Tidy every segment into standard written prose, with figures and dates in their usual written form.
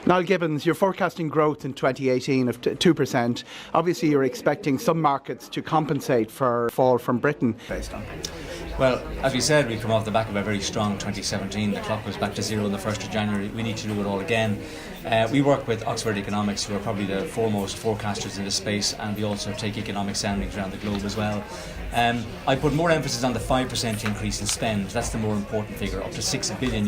Niall Gibbons, you're forecasting growth in 2018 of 2%. Obviously, you're expecting some markets to compensate for fall from Britain. Based on. Well, as we said, we've come off the back of a very strong 2017. The clock was back to zero on the 1st of January. We need to do it all again. We work with Oxford Economics, who are probably the foremost forecasters in this space, and we also take economic soundings around the globe as well. I put more emphasis on the 5% increase in spend. That's the more important figure, up to €6 billion.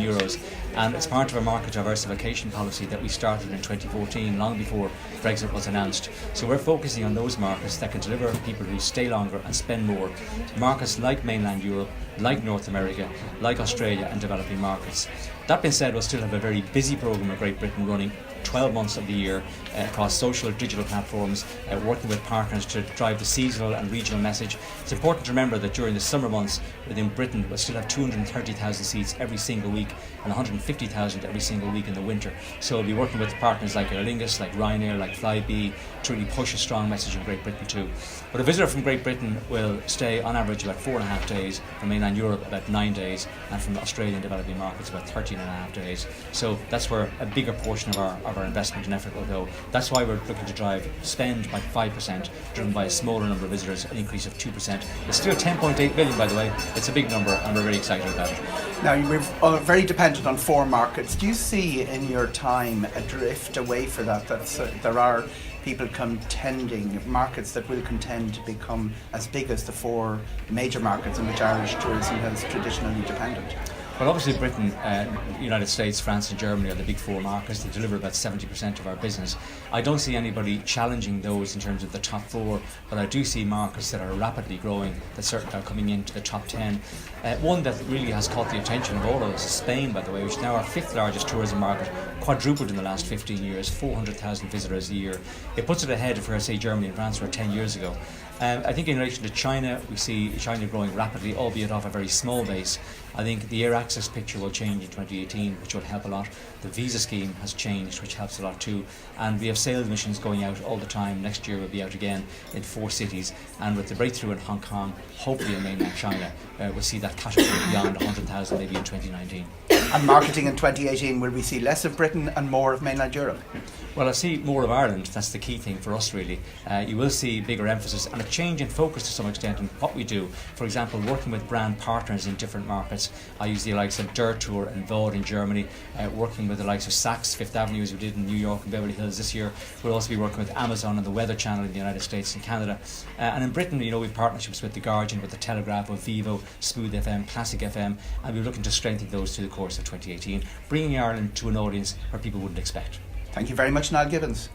And it's part of a market diversification policy that we started in 2014, long before Brexit was announced. So we're focusing on those markets that can deliver people who stay longer and spend more. Markets like mainland Europe, like North America, like Australia and developing markets. That being said, we'll still have a very busy programme of Great Britain running 12 months of the year across social digital platforms, working with partners to drive the seasonal and regional message. It's important to remember that during the summer months within Britain we'll still have 230,000 seats every single week and 150,000 every single week in the winter. So we'll be working with partners like Aer Lingus, like Ryanair, like Flybe to really push a strong message in Great Britain too. But a visitor from Great Britain will stay on average about 4.5 days, from mainland Europe about 9 days, and from Australian developing markets about 13.5 days. So that's where a bigger portion of our investment and effort will go. That's why we're looking to drive spend by 5%, driven by a smaller number of visitors, an increase of 2%. It's still 10.8 billion, by the way. It's a big number, and we're very excited about it. Now, we're very dependent on 4 markets. Do you see in your time a drift away for that? There are people contending, markets that will contend to become as big as the 4 major markets in which Irish tourism has traditionally depended? Well, obviously Britain, United States, France and Germany are the big 4 markets. They deliver about 70% of our business. I don't see anybody challenging those in terms of the top 4, but I do see markets that are rapidly growing, that certainly are coming into the top 10. One that really has caught the attention of all of us is Spain, by the way, which is now our 5th largest tourism market, quadrupled in the last 15 years, 400,000 visitors a year. It puts it ahead of where, say, Germany and France were 10 years ago. I think in relation to China, we see China growing rapidly, albeit off a very small base. I think the air access picture will change in 2018, which will help a lot. The visa scheme has changed, which helps a lot too. And we have sales missions going out all the time. Next year we'll be out again in 4 cities. And with the breakthrough in Hong Kong, hopefully in mainland China, we'll see that catapult beyond 100,000 maybe in 2019. And marketing in 2018, will we see less of Britain and more of mainland Europe? Well, I see more of Ireland. That's the key thing for us, really. You will see bigger emphasis and a change in focus to some extent in what we do. For example, working with brand partners in different markets. I use the likes of Dirt Tour and Vaud in Germany, working with the likes of Saks Fifth Avenue, as we did in New York and Beverly Hills this year. We'll also be working with Amazon and the Weather Channel in the United States and Canada. And in Britain, we've partnerships with The Guardian, with The Telegraph, with Vivo, Smooth FM, Classic FM, and we're looking to strengthen those through the course of 2018, bringing Ireland to an audience where people wouldn't expect. Thank you very much, Niall Gibbons.